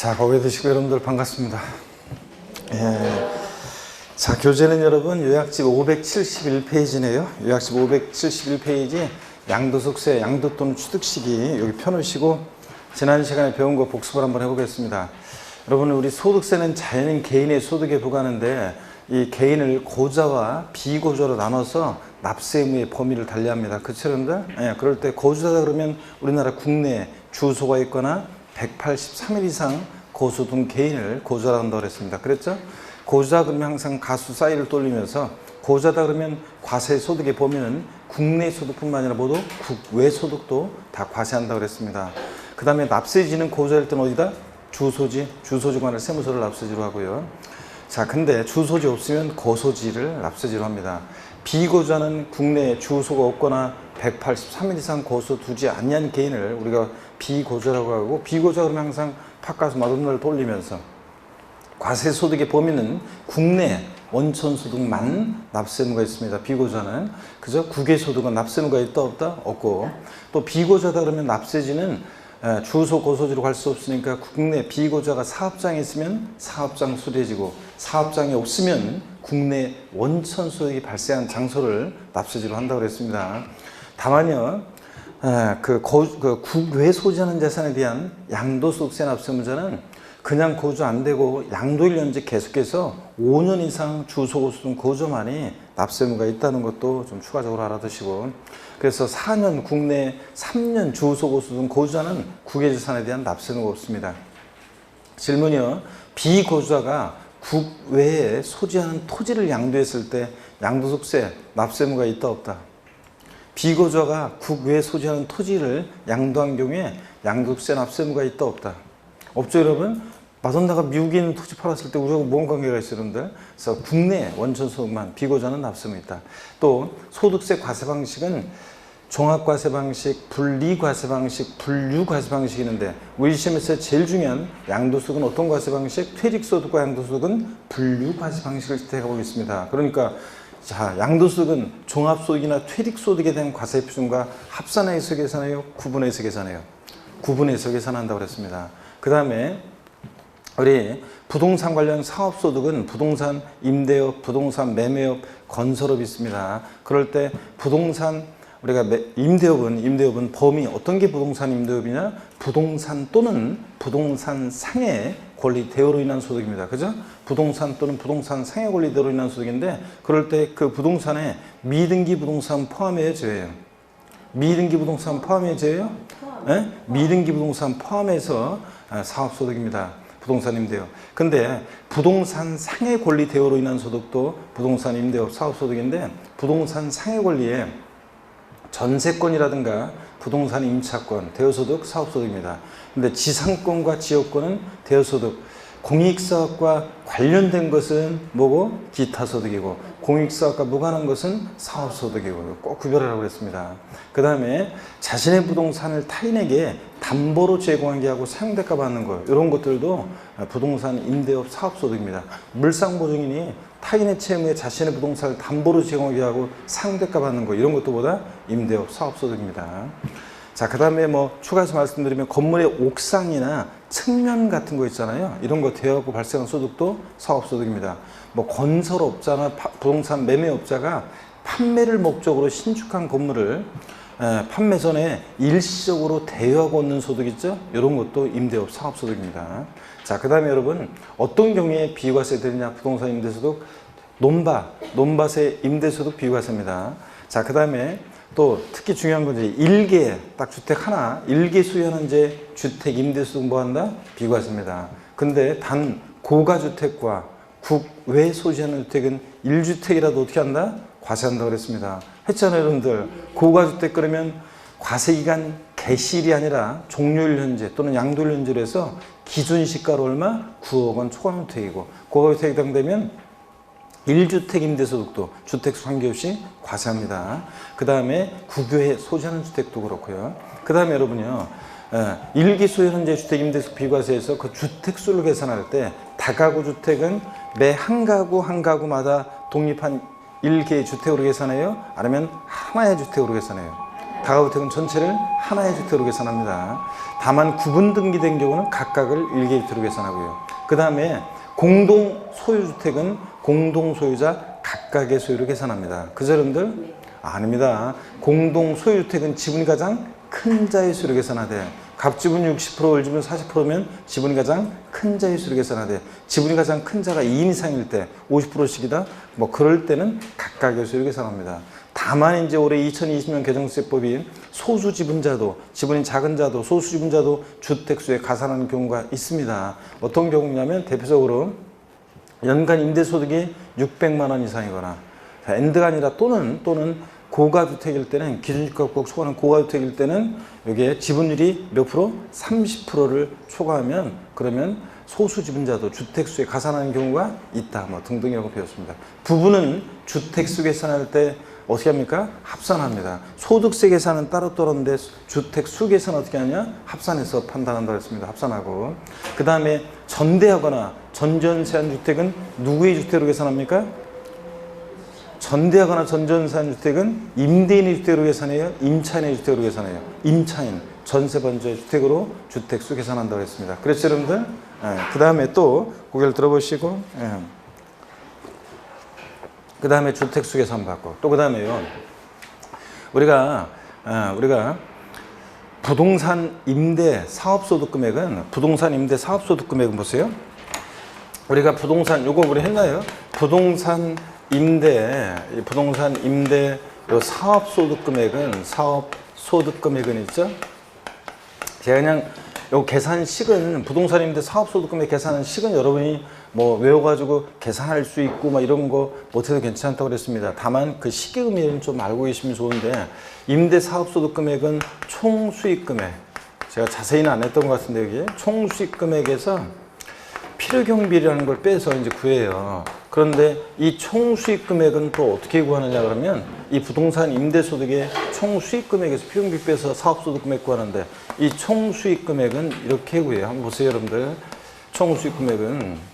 자, 고개 드시고 여러분들 반갑습니다. 예. 자, 교재는 여러분 요약집 571페이지네요. 요약집 571페이지 양도속세, 양도 또는 취득시기 여기 펴놓으시고 지난 시간에 배운 거 복습을 한번 해보겠습니다. 여러분, 우리 소득세는 자연인 개인의 소득에 부과하는데 이 개인을 고자와 비고자로 나눠서 납세 의무의 범위를 달리합니다. 그렇죠, 여러분들? 예, 그럴 때 고자다 그러면 우리나라 국내에 주소가 있거나 183일 이상 고소득 개인을 고자라고 한다고 그랬습니다. 그랬죠? 고자 그러면 항상 가수 사이를 돌리면서 고자다 그러면 과세 소득의 범위는 국내 소득뿐만 아니라 모두 국외 소득도 다 과세한다고 그랬습니다. 그 다음에 납세지는 고자일 때는 어디다? 주소지 관할 세무서를 납세지로 하고요. 자, 근데 주소지 없으면 고소지를 납세지로 합니다. 비고자는 국내에 주소가 없거나 183일 이상 고소 두지 않는 개인을 우리가 비고자라고 하고, 비고자 그러면 항상 바깥에서 마돈나를 돌리면서 과세 소득의 범위는 국내 원천 소득만 납세 의무가 있습니다. 비고자는 그죠? 국외 소득은 납세 의무가 있다 없다? 없고, 또 비고자다 그러면 납세지는 주소 고소지로 갈 수 없으니까 국내 비고자가 사업장에 있으면 사업장 수리해지고, 사업장이 없으면 국내 원천 소득이 발생한 장소를 납세지로 한다고 그랬습니다. 다만요, 국외 소지하는 재산에 대한 양도소득세 납세 문제는 그냥 고조 안 되고 양도일 현재 계속해서 5년 이상 주소 고소득 고조만이 납세 의무가 있다는 것도 좀 추가적으로 알아두시고, 그래서 4년 국내 3년 주소 고소득 고조하는 국외재산에 대한 납세 의무가 없습니다. 질문이요. 비고자가 국외에 소지하는 토지를 양도했을 때 양도소득세 납세 의무가 있다 없다? 비고자가 국외에 소지하는 토지를 양도한 경우에 양도소득세 납세 의무가 있다 없다? 없죠, 여러분? 마돈나가 미국에 있는 토지 팔았을 때 우리하고 뭔 관계가 있어요, 여러분들? 그래서 국내 원천 소득만, 비고자는 납세 의무 있다. 또 소득세 과세 방식은 종합과세 방식, 분리과세 방식, 분류과세 방식이 있는데 우리 시험에서 제일 중요한 양도소득은 어떤 과세 방식? 퇴직소득과 양도소득은 분류과세 방식을 택하고 보겠습니다. 그러니까 자, 양도소득은 종합소득이나 퇴직소득에 대한 과세 표준과 합산해서 계산해요? 구분해서 계산해요? 구분해서 계산한다고 그랬습니다. 그 다음에 우리 부동산 관련 사업소득은 부동산 임대업, 부동산 매매업, 건설업이 있습니다. 그럴 때 부동산 우리가 임대업은 범위 어떤 게 부동산 임대업이냐? 부동산 또는 부동산 상해 권리 대여로 인한 소득입니다. 그죠? 부동산 또는 부동산 상해 권리 대여로 인한 소득인데, 그럴 때 그 부동산에 미등기 부동산 포함해야 제외해요. 미등기 부동산 포함해야 제외해요? 네? 미등기 부동산 포함해서 사업소득입니다. 부동산 임대업. 근데 부동산 상해 권리 대여로 인한 소득도 부동산 임대업 사업소득인데, 부동산 상해 권리에 전세권이라든가 부동산 임차권, 대여소득, 사업소득입니다. 근데 지상권과 지역권은 대여소득, 공익사업과 관련된 것은 뭐고? 기타소득이고, 공익사업과 무관한 것은 사업소득이고, 꼭 구별하라고 했습니다. 그 다음에 자신의 부동산을 타인에게 담보로 제공하게 하고 사용대가 받는 것, 이런 것들도 부동산 임대업 사업소득입니다. 물상보증인이 타인의 채무에 자신의 부동산을 담보로 제공하게 하고 사용대가 받는 것, 이런 것도 보다 임대업 사업소득입니다. 자, 그 다음에 뭐 추가해서 말씀드리면 건물의 옥상이나 측면 같은 거 있잖아요. 이런 거 대여하고 발생한 소득도 사업소득입니다. 뭐 건설업자나 부동산 매매업자가 판매를 목적으로 신축한 건물을 판매 전에 일시적으로 대여하고 얻는 소득 있죠? 이런 것도 임대업 사업소득입니다. 자, 그 다음에 여러분 어떤 경우에 비과세 되느냐? 부동산 임대소득, 논밭의 임대소득 비과세입니다. 자, 그 다음에 또 특히 중요한 건 이제 일개 딱 주택 하나, 일개 소유하는 이제 주택 임대소득 뭐 한다? 비과세입니다. 근데 단 고가주택과 국외 소유하는 주택은 1주택이라도 어떻게 한다? 과세한다고 그랬습니다. 했잖아요, 여러분들. 고가주택 그러면 과세기간 개시일이 아니라 종료일 현재 또는 양도일 현재로 해서 기준 시가로 얼마? 9억 원 초과주택이고, 고가주택에 해당되면 1주택 임대소득도 주택수 관계없이 과세합니다. 그 다음에 국외에 소지하는 주택도 그렇고요. 그 다음에 여러분요, 일기 소유 현재 주택 임대소득 비과세에서 그 주택수를 계산할 때 다가구 주택은 매 한 가구마다 독립한 1개의 주택으로 계산해요? 아니면 하나의 주택으로 계산해요? 다가구택은 전체를 하나의 주택으로 계산합니다. 다만 구분 등기된 경우는 각각을 1개의 주택으로 계산하고요. 그 다음에 공동 소유주택은 공동 소유자 각각의 소유로 계산합니다. 그죠, 여러분들? 아닙니다. 공동 소유주택은 지분이 가장 큰 자의 수로 계산하되, 갑지분 60%, 월지분 40%면 지분이 가장 큰 자의 수로 계산하되, 지분이 가장 큰 자가 2인 이상일 때 50%씩이다. 뭐 그럴 때는 각각의 수로 계산합니다. 다만 이제 올해 2020년 개정세법이 소수지분자도, 지분이 작은 자도, 소수지분자도 주택수에 가산하는 경우가 있습니다. 어떤 경우냐면 대표적으로 연간 임대소득이 600만 원 이상이거나, 엔드가 아니라 또는 고가주택일 때는, 기준주택가 꼭 초과하는 고가주택일 때는 여기에 지분율이 몇 프로? 30%를 초과하면, 그러면 소수지분자도 주택수에 가산하는 경우가 있다. 뭐 등등이라고 배웠습니다. 부부는 주택수 계산할 때 어떻게 합니까? 합산합니다. 소득세 계산은 따로 떨었는데 주택수 계산 어떻게 하냐? 합산해서 판단한다고 했습니다. 합산하고. 그 다음에 전대하거나 전전세한 주택은 누구의 주택으로 계산합니까? 전대하거나 전전세한 주택은 임대인의 주택으로 계산해요? 임차인의 주택으로 계산해요? 임차인, 전세번조의 주택으로 주택수 계산한다고 했습니다. 그렇죠, 여러분들? 그 다음에 또 고개를 들어보시고, 그 다음에 주택수 계산 받고, 또 그 다음에요, 우리가 부동산 임대 사업소득 금액은, 부동산 임대 사업소득 금액은 보세요. 우리가 부동산, 요거 우리 했나요? 부동산 임대 요 사업소득 금액은, 사업소득 금액은 있죠? 제가 그냥 요 계산식은, 부동산 임대 사업소득 금액 계산은 식은 여러분이 뭐 외워가지고 계산할 수 있고 막 이런 거 못해도 괜찮다고 그랬습니다. 다만 그 식의 의미는 좀 알고 계시면 좋은데, 임대 사업소득 금액은 총 수익 금액, 제가 자세히는 안 했던 것 같은데 여기 총 수익 금액에서 필요경비라는 걸 빼서 이제 구해요. 그런데 이 총 수익 금액은 또 어떻게 구하느냐 그러면, 이 부동산 임대 소득의 총 수익 금액에서 필요경비 빼서 사업소득 금액 구하는데, 이 총 수익 금액은 이렇게 구해요. 한번 보세요, 여러분들. 총 수익 금액은,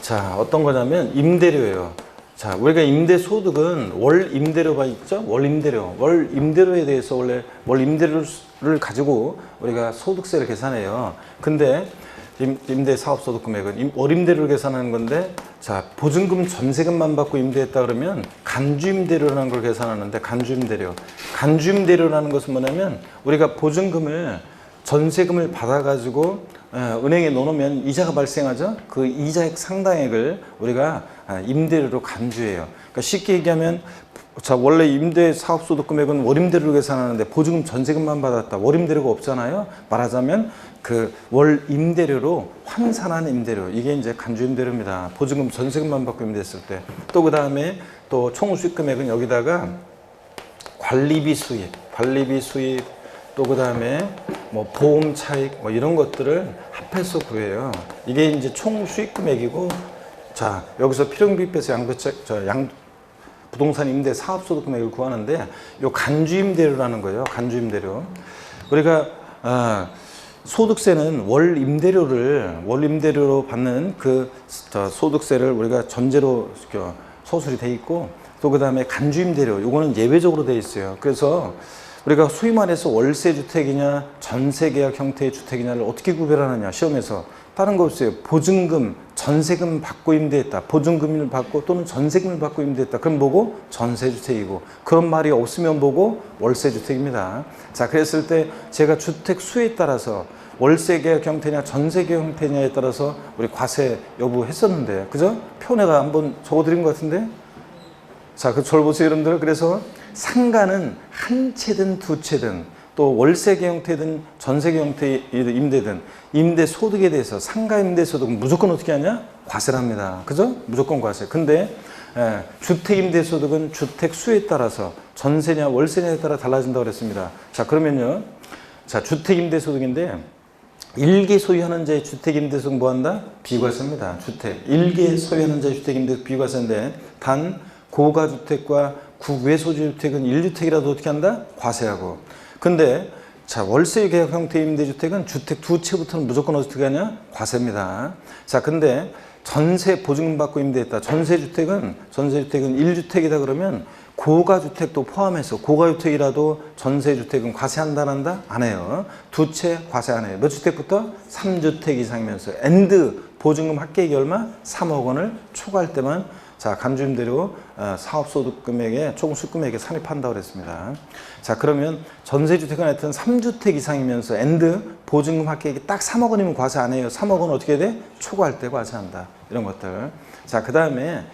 자, 어떤 거냐면 임대료예요. 자, 우리가 임대 소득은 월 임대료가 있죠? 월 임대료에 대해서 원래 월 임대료를 가지고 우리가 소득세를 계산해요. 근데 임대 사업소득 금액은 월 임대료를 계산하는 건데, 자, 보증금 전세금만 받고 임대했다 그러면 간주임대료라는 걸 계산하는데, 간주임대료라는 것은 뭐냐면, 우리가 보증금을, 전세금을 받아가지고 은행에 넣어놓으면 이자가 발생하죠. 그 이자액 상당액을 우리가 임대료로 간주해요. 그러니까 쉽게 얘기하면, 자, 원래 임대 사업소득 금액은 월임대료로 계산하는데 보증금 전세금만 받았다. 월임대료가 없잖아요. 말하자면 그 월 임대료로 환산한 임대료, 이게 이제 간주임대료입니다. 보증금 전세금만 받고 임대했을 때. 또 그 다음에 또 총수익 금액은 여기다가 관리비 수입, 또 그 다음에 뭐 보험 차익 뭐 이런 것들을 합해서 구해요. 이게 이제 총 수익 금액이고, 자, 여기서 필요경비 빼서 부동산 임대 사업소득 금액을 구하는데, 요 간주임대료라는 거예요. 간주임대료. 우리가 소득세는 월 임대료로 받는 그 소득세를 우리가 전제로 서술이 돼 있고, 또 그 다음에 간주임대료, 요거는 예외적으로 돼 있어요. 그래서 우리가 소위 말해서 월세 주택이냐 전세계약 형태의 주택이냐를 어떻게 구별하느냐, 시험에서 다른 거 없어요. 보증금, 전세금 받고 임대했다, 보증금을 받고 또는 전세금을 받고 임대했다, 그럼 뭐고? 전세주택이고. 그런 말이 없으면 뭐고? 월세주택입니다. 자, 그랬을 때 제가 주택 수에 따라서 월세계약 형태냐 전세계약 형태냐에 따라서 우리 과세 여부 했었는데, 그죠? 표 내가 한번 적어드린 것 같은데, 자, 그 절 보세요, 여러분들. 그래서 상가는 한 채든 두 채든, 또 월세계 형태든 전세계 형태의 임대든, 임대 소득에 대해서 상가 임대 소득은 무조건 어떻게 하냐? 과세를 합니다. 그죠? 무조건 과세. 근데 주택 임대 소득은 주택 수에 따라서 전세냐 월세냐에 따라 달라진다고 그랬습니다. 자, 그러면요, 자, 주택 임대 소득인데, 일개 소유하는 자의 주택 임대 소득 뭐 한다? 비과세입니다. 일개 소유하는 자의 주택 임대 소득 비과세인데, 단 고가주택과 국외소주택은 1주택이라도 어떻게 한다? 과세하고. 근데 자, 월세 계약 형태 임대주택은 주택 두 채부터는 무조건 어떻게 하냐? 과세입니다. 자, 근데 전세 보증금 받고 임대했다. 전세주택은 1주택이다 그러면 고가주택도 포함해서 고가주택이라도 전세주택은 과세 한다 안 한다? 안 해요. 두 채 과세 안 해요. 몇 주택부터? 3주택 이상이면서 엔드 보증금 합계액이 얼마? 3억 원을 초과할 때만 자, 간주임대료 사업소득 금액에 총 수금액에 산입한다고 그랬습니다. 자, 그러면 전세주택은 하여튼 3주택 이상이면서 엔드 보증금 합계액이 딱 3억 원이면 과세 안 해요. 3억 원은 어떻게 돼? 초과할 때 과세한다. 이런 것들. 자, 그 다음에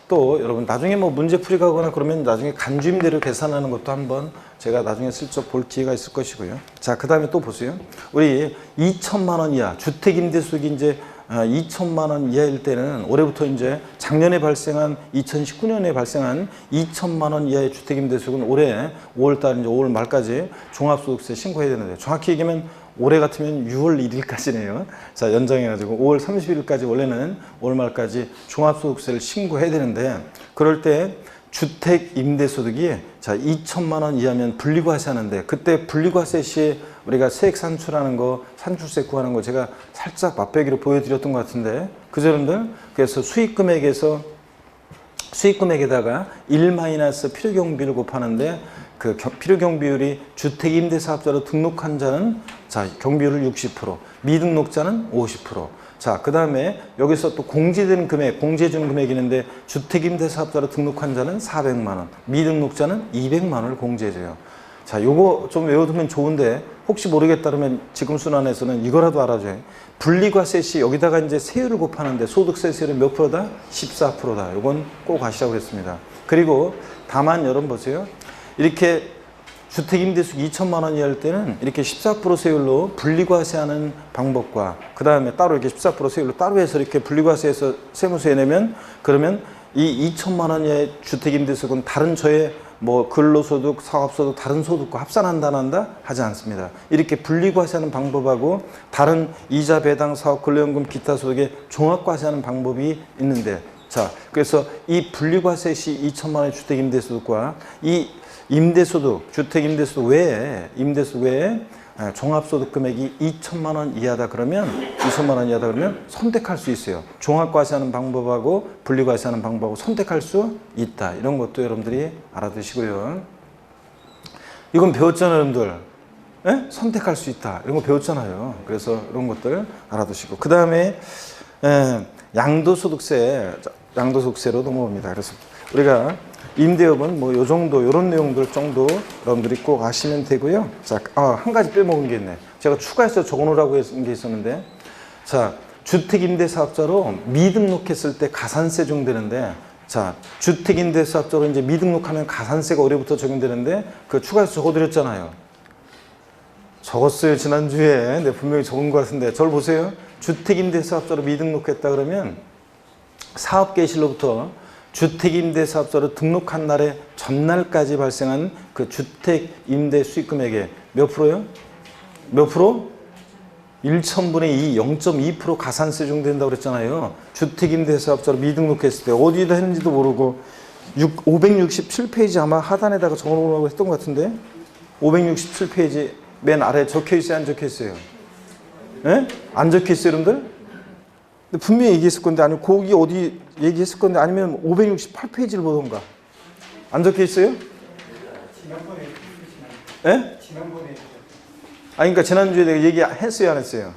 또 여러분 나중에 뭐 문제풀이 가거나 그러면 나중에 간주임대료 계산하는 것도 한번 제가 나중에 슬쩍 볼 기회가 있을 것이고요. 자, 그 다음에 또 보세요. 우리 2천만 원 이하 주택임대수익이 이제 2천만 원 이하일 때는 올해부터 이제 작년에 발생한 2019년에 발생한 2천만 원 이하의 주택임대수익은 올해 5월달 이제 5월 말까지 종합소득세 신고해야 되는데 정확히 얘기하면 올해 같으면 6월 1일까지네요. 자, 연장해가지고 5월 30일까지 원래는 5월 말까지 종합소득세를 신고해야 되는데 그럴 때 주택임대소득이 자 2천만 원 이하면 분리과세 하는데 그때 분리과세 시에 우리가 세액 산출하는 거 산출세 구하는 거 제가 살짝 맛배기로 보여드렸던 것 같은데 그죠 여러분들? 그래서 수익금액에다가 1- 필요경비를 곱하는데 그 필요경비율이 주택임대사업자로 등록한 자는 자 경비율을 60%, 미등록자는 50%. 자, 그 다음에 여기서 또 공제되는 금액, 공제해주는 금액이 있는데 주택임대사업자로 등록한 자는 400만 원, 미등록자는 200만 원을 공제해줘요. 자, 요거 좀 외워두면 좋은데 혹시 모르겠다 그러면 지금 순환에서는 이거라도 알아줘요. 분리과세 시 여기다가 이제 세율을 곱하는데 소득세 세율은 몇 프로다? 14%다. 요건 꼭 아시라고 그랬습니다. 그리고 다만 여러분 보세요. 이렇게 주택임대수익 2천만 원 이하일 때는 이렇게 14% 세율로 분리과세하는 방법과 그 다음에 따로 이렇게 14% 세율로 따로 해서 이렇게 분리과세해서 세무서에 내면 그러면 이 2천만 원 이하의 주택임대수익은 다른 저의 뭐 근로소득, 사업소득, 다른 소득과 합산한다 안 한다? 하지 않습니다. 이렇게 분리과세하는 방법하고 다른 이자 배당 사업 근로연금 기타 소득에 종합과세하는 방법이 있는데 자, 그래서 이 분리과세 시 2천만 원의 주택임대소득과 이 임대소득, 주택임대소득 외에 종합소득 금액이 2천만 원 이하다 그러면 선택할 수 있어요. 종합과세하는 방법하고 분리과세하는 방법하고 선택할 수 있다. 이런 것도 여러분들이 알아두시고요. 이건 배웠잖아요, 여러분들. 예? 선택할 수 있다. 이런 거 배웠잖아요. 그래서 이런 것들 알아두시고 그 다음에 양도소득세로 넘어옵니다. 그래서 우리가 임대업은 뭐 요 정도, 요런 내용들 정도 여러분들이 꼭 아시면 되고요. 자, 한 가지 빼먹은 게 있네. 제가 추가해서 적어놓으라고 했던 게 있었는데, 자, 주택임대사업자로 미등록했을 때 가산세 적용되는데, 자, 주택임대사업자로 이제 미등록하면 가산세가 올해부터 적용되는데, 그 추가해서 적어드렸잖아요. 적었어요, 지난주에. 네, 분명히 적은 것 같은데, 저를 보세요. 주택임대사업자로 미등록했다 그러면 사업개시로부터 주택임대사업자로 등록한 날의 전날까지 발생한 그 주택임대 수익금액의 몇 프로요? 몇 프로? 1,000분의 2, 0.2% 가산세 적용된다고 그랬잖아요. 주택임대사업자로 미등록했을 때 어디다 했는지도 모르고 567페이지 아마 하단에다가 적어놓으라고 했던 것 같은데 567페이지 맨 아래 적혀있어요? 안 적혀있어요? 예? 안 적혀있어요 여러분들? 분명히 얘기했을 건데 아니면 거기 어디 얘기했을 건데 아니면 568페이지를 보던가 안 적혀 있어요? 예? 그러니까 지난주에 내가 얘기했어요 안 했어요?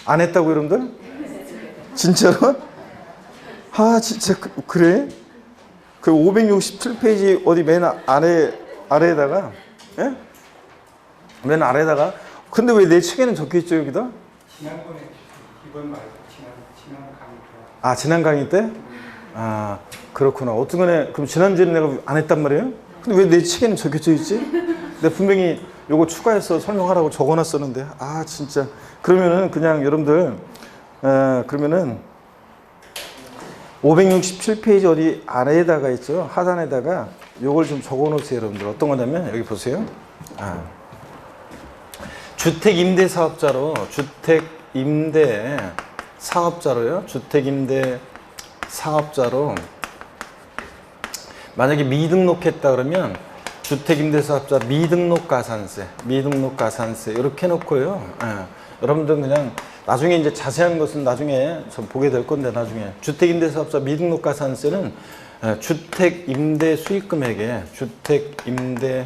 안 했다고 여러분들? 진짜로? 아 진짜 그래? 그 567페이지 어디 맨 아래에다가 예? 맨 아래에다가 근데 왜 내 책에는 적혀 있죠 여기다? 지난번에 이번 말 지난 강의 때? 아, 그렇구나. 어떤 거네. 그럼 지난주에 내가 안 했단 말이에요? 근데 왜 내 책에는 적혀져 있지? 내가 분명히 요거 추가해서 설명하라고 적어놨었는데. 아, 진짜. 그러면은 그냥 여러분들, 그러면은 567페이지 어디 아래에다가 있죠? 하단에다가 요걸 좀 적어 놓으세요, 여러분들. 어떤 거냐면, 여기 보세요. 주택임대 사업자로 만약에 미등록했다 그러면 주택임대사업자 미등록 가산세 이렇게 해놓고요. 여러분들 그냥 나중에 이제 자세한 것은 나중에 좀 보게 될 건데, 나중에 주택임대사업자 미등록 가산세는 주택임대 수익금액에 임대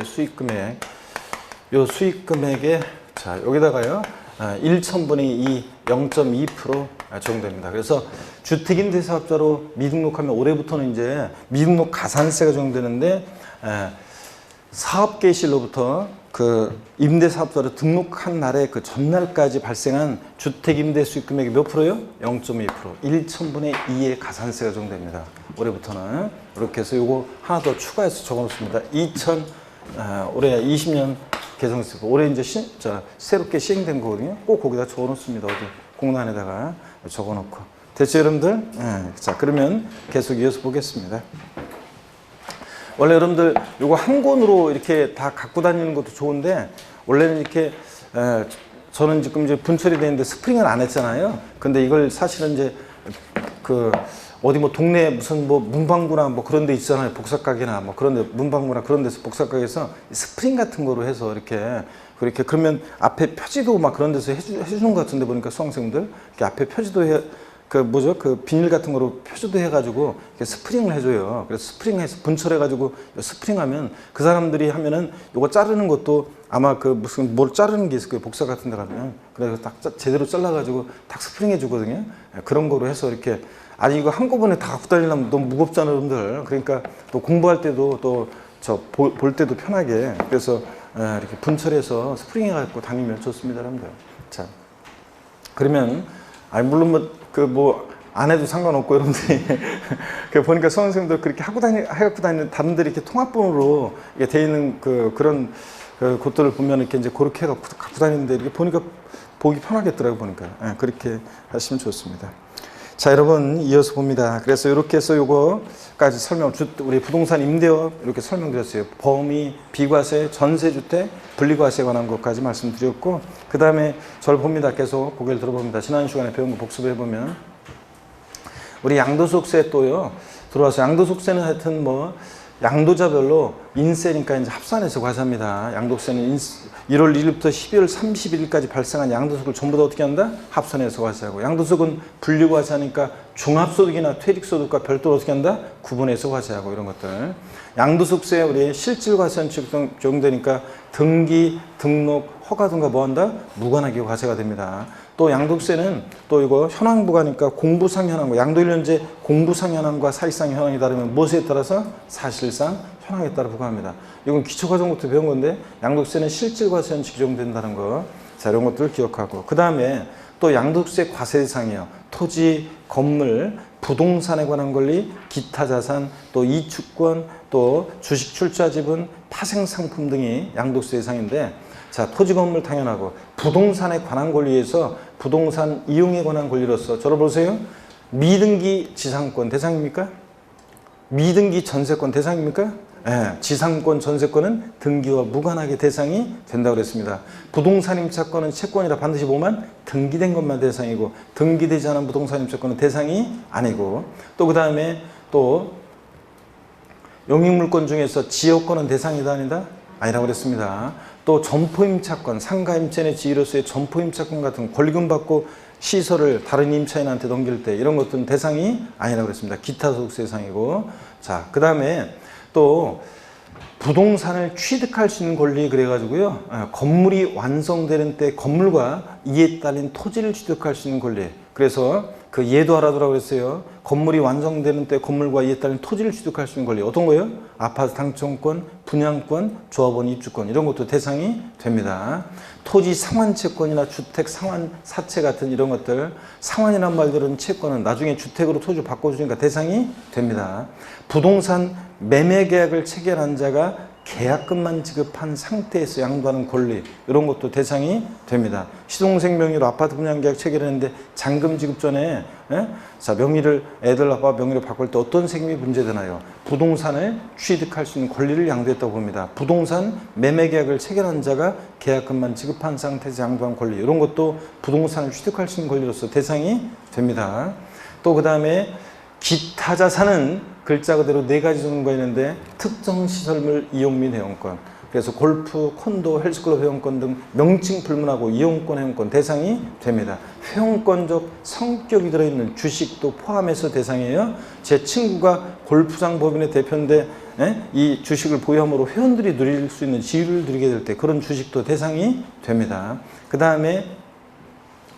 수익금액 요 수익금액에 자 여기다가요 1,000분의 2 0.2% 적용됩니다. 그래서 주택임대사업자로 미등록하면 올해부터는 이제 미등록 가산세가 적용되는데 사업개시로부터 그 임대사업자로 등록한 날의 그 전날까지 발생한 주택임대 수익금액이 몇 프로요? 0.2%. 1,000분의 2의 가산세가 적용됩니다. 올해부터는. 이렇게 해서 요거 하나 더 추가해서 적어놓습니다. 올해 20년 개정세. 올해 이제 새롭게 시행된 거거든요. 꼭 거기다 적어놓습니다. 어디 공란에다가 적어놓고. 됐죠, 여러분들? 자, 그러면 계속 이어서 보겠습니다. 원래 여러분들 요거 한 권으로 이렇게 다 갖고 다니는 것도 좋은데, 원래는 이렇게 저는 지금 이제 분철이 되는데 스프링을 안 했잖아요. 근데 이걸 사실은 이제 그 어디 뭐 동네 무슨 뭐 문방구나 뭐 그런 데 있잖아요. 복사가게나 뭐 그런 데 문방구나 그런 데서 복사가게에서 스프링 같은 거로 해서 이렇게 그렇게 그러면 앞에 표지도 막 그런 데서 해주는 것 같은데, 보니까 수강생들 이렇게 앞에 표지도 그 비닐 같은 거로 표시도 해가지고 스프링을 해줘요. 그래서 스프링해서 분철해가지고 스프링하면 그 사람들이 하면은 요거 자르는 것도 아마 그 무슨 뭘 자르는 게 있을 거예요. 복사 같은 데 가면. 그래서 딱 제대로 잘라가지고 딱 스프링해 주거든요. 그런 거로 해서 이렇게. 아니 이거 한꺼번에 다 갖고 다니려면 너무 무겁잖아요, 여러분들. 그러니까 또 공부할 때도 또 볼 때도 편하게. 그래서 이렇게 분철해서 스프링해갖고 다니면 좋습니다, 여러분들. 자, 그러면 물론 안 해도 상관없고, 여러분들이. 보니까 수험생들 그렇게 해갖고 다니는, 다른들이 이렇게 통합본으로 돼 있는 그런 곳들을 보면 이렇게 이제 그렇게 해갖고 갖고 다니는데, 이렇게 보니까 보기 편하겠더라고요, 보니까. 그렇게 하시면 좋습니다. 자, 여러분, 이어서 봅니다. 그래서 이렇게 해서 요거까지 우리 부동산 임대업 이렇게 설명드렸어요. 범위, 비과세, 전세주택, 분리과세에 관한 것까지 말씀드렸고, 그 다음에 저를 봅니다. 계속 고개를 들어봅니다. 지난 시간에 배운 거 복습해보면, 우리 양도소득세 또요, 들어와서 양도소득세는 하여튼 양도자별로 인세니까 이제 합산해서 과세합니다. 양도세는 1월 1일부터 12월 31일까지 발생한 양도소득을 전부 다 어떻게 한다? 합산해서 과세하고, 양도소득은 분리과세하니까 종합소득이나 퇴직소득과 별도로 어떻게 한다? 구분해서 과세하고, 이런 것들. 양도소득세 우리 실질과세는 적용되니까 등기, 등록, 허가 등과 뭐 한다? 무관하게 과세가 됩니다. 또 양도세는 또 이거 현황부가니까 공부상 현황과 양도일련제 공부상 현황과 사실상 현황이 다르면 무엇에 따라서? 사실상 현황에 따라 부과합니다. 이건 기초과정부터 배운 건데, 양도세는 실질과세는 적용된다는 거. 자, 이런 것들을 기억하고. 그 다음에 또 양도세 과세 대상이요. 토지, 건물, 부동산에 관한 권리, 기타 자산, 또 이축권, 또 주식 출자 지분, 파생 상품 등이 양도세 대상인데, 자, 토지 건물 당연하고, 부동산에 관한 권리에서 부동산 이용에 관한 권리로서 저를 보세요. 미등기 지상권 대상입니까? 미등기 전세권 대상입니까? 지상권, 전세권은 등기와 무관하게 대상이 된다고 그랬습니다. 부동산 임차권은 채권이라 반드시 보면 등기된 것만 대상이고, 등기되지 않은 부동산 임차권은 대상이 아니고, 또 그 다음에 또 용익물권 중에서 지역권은 대상이다 아니다? 아니라고 그랬습니다. 또 점포임차권, 상가임차 내 지위로서의 점포임차권 같은 권리금 받고 시설을 다른 임차인한테 넘길 때 이런 것들은 대상이 아니라고 그랬습니다. 기타 소득세 대상이고. 자, 그 다음에 또 부동산을 취득할 수 있는 권리 그래가지고요. 건물이 완성되는 때 건물과 이에 딸린 토지를 취득할 수 있는 권리. 그래서 그 예도 알아두라고 했어요. 건물이 완성되는 때 건물과 이에 따른 토지를 취득할 수 있는 권리. 어떤 거예요? 아파트 당첨권, 분양권, 조합원 입주권 이런 것도 대상이 됩니다. 토지 상환채권이나 주택 상환 사채 같은 이런 것들, 상환이란 말들은 채권은 나중에 주택으로 토지를 바꿔주니까 대상이 됩니다. 부동산 매매 계약을 체결한 자가 계약금만 지급한 상태에서 양도하는 권리, 이런 것도 대상이 됩니다. 시동생 명의로 아파트 분양계약 체결했는데 잔금 지급 전에 자, 명의를 애들 아빠 명의로 바꿀 때 어떤 세금이 문제되나요? 부동산을 취득할 수 있는 권리를 양도했다고 봅니다. 부동산 매매 계약을 체결한 자가 계약금만 지급한 상태에서 양도한 권리, 이런 것도 부동산을 취득할 수 있는 권리로서 대상이 됩니다. 또 그 다음에 기타 자산은 글자 그대로 네 가지 정도가 있는데, 특정 시설물 이용 및 회원권, 그래서 골프, 콘도, 헬스클럽 회원권 등 명칭 불문하고 이용권, 회원권 대상이 됩니다. 회원권적 성격이 들어있는 주식도 포함해서 대상이에요. 제 친구가 골프장 법인의 대표인데 이 주식을 보유함으로 회원들이 누릴 수 있는 지위를 누리게 될 때 그런 주식도 대상이 됩니다. 그 다음에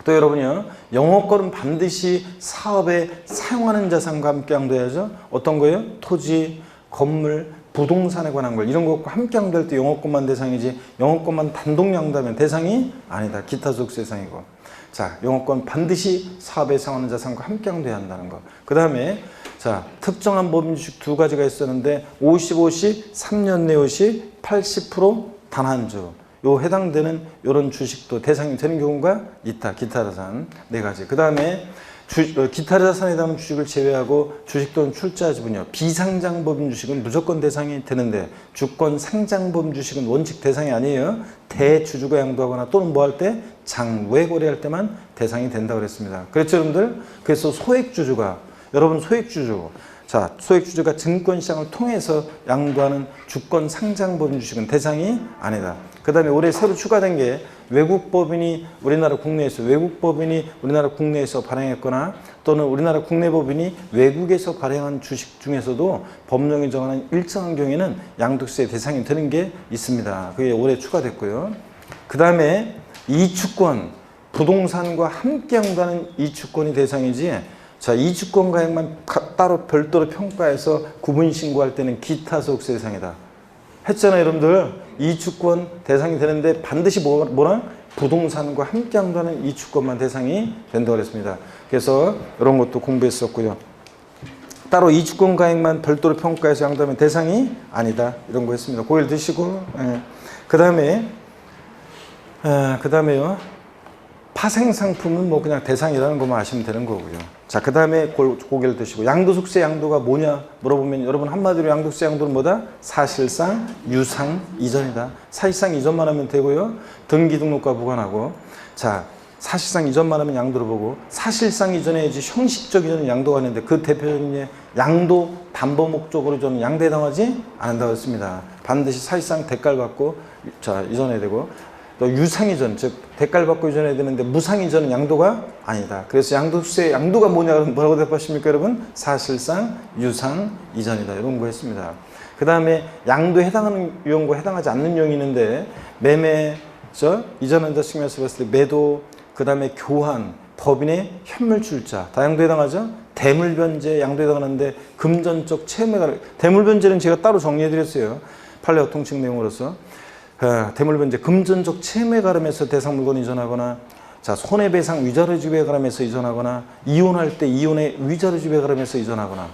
또 여러분이요, 영어권은 반드시 사업에 사용하는 자산과 함께 항도해야죠. 어떤 거예요? 토지, 건물, 부동산에 관한 걸 이런 것과 함께 항도할 때 영어권만 대상이지 영어권만 단독 양도하면 대상이 아니다. 기타 소득세 대상이고. 자, 영어권 반드시 사업에 사용하는 자산과 함께 항도해야 한다는 거. 그 다음에 자, 특정한 법인 주식 두 가지가 있었는데 50시, 3년 내시 80% 단 한 주. 요 해당되는 이런 주식도 대상이 되는 경우가 있다. 기타 자산 네 가지. 그 다음에 기타 자산에 대한 주식을 제외하고 주식 또는 출자 지분이요. 비상장 법인 주식은 무조건 대상이 되는데 주권 상장 법인 주식은 원칙 대상이 아니에요. 대주주가 양도하거나 또는 뭐 할 때 장외 거래할 때만 대상이 된다고 그랬습니다. 그렇죠, 여러분들? 그래서 소액주주가 여러분 소액주주. 자, 소액주주가 증권시장을 통해서 양도하는 주권 상장 법인 주식은 대상이 아니다. 그 다음에 올해 새로 추가된 게 외국 법인이 우리나라 국내에서 발행했거나 또는 우리나라 국내 법인이 외국에서 발행한 주식 중에서도 법령이 정하는 일정한 경우에는 양도세 대상이 되는 게 있습니다. 그게 올해 추가됐고요. 그 다음에 이주권, 부동산과 함께 양도하는 이주권이 대상이지 자, 이주권 가액만 따로 별도로 평가해서 구분 신고할 때는 기타 소득세 대상이다. 했잖아요, 여러분들. 이주권 대상이 되는데 반드시 뭐랑? 부동산과 함께 항도하는 이주권만 대상이 된다고 그랬습니다. 그래서 이런 것도 공부했었고요. 따로 이주권 가액만 별도로 평가해서 양도하면 대상이 아니다. 이런 거 했습니다. 고개를 드시고, 그 다음에요. 파생상품은 뭐 그냥 대상이라는 것만 아시면 되는 거고요. 자, 그 다음에 고개를 드시고 양도소득세 양도가 뭐냐 물어보면 여러분 한마디로 양도소득세 양도는 뭐다? 사실상 유상 이전이다. 사실상 이전만 하면 되고요. 등기 등록과 무관하고 자, 사실상 이전만 하면 양도를 보고 사실상 이전해야지 형식적 이전은 양도가 있는데 그 대표적인 양도 담보 목적으로 저는 양도에 해당하지 않는다고 했습니다. 반드시 사실상 대가를 받고 자, 이전해야 되고 또 유상이전, 즉 대가를 받고 이전해야 되는데 무상이전은 양도가 아니다. 그래서 양도세 양도가 뭐라고 대답하십니까, 여러분? 사실상 유상 이전이다. 이런 거 했습니다. 그 다음에 양도에 해당하는 유형과 해당하지 않는 유형이 있는데 매매, 이전한 자 측면에서 봤을 때 매도, 그 다음에 교환, 법인의 현물 출자 다 양도에 해당하죠. 대물변제 양도에 해당하는데 금전적 채무에 관한 대물변제는 제가 따로 정리해드렸어요. 판례 어통칙 내용으로서. 대물변제, 금전적 채무에 가름해서 대상 물건 이전하거나 자, 손해배상 위자료 지급에 가름해서 이전하거나 이혼할 때 이혼의 위자료 지급에 가름해서 이전하거나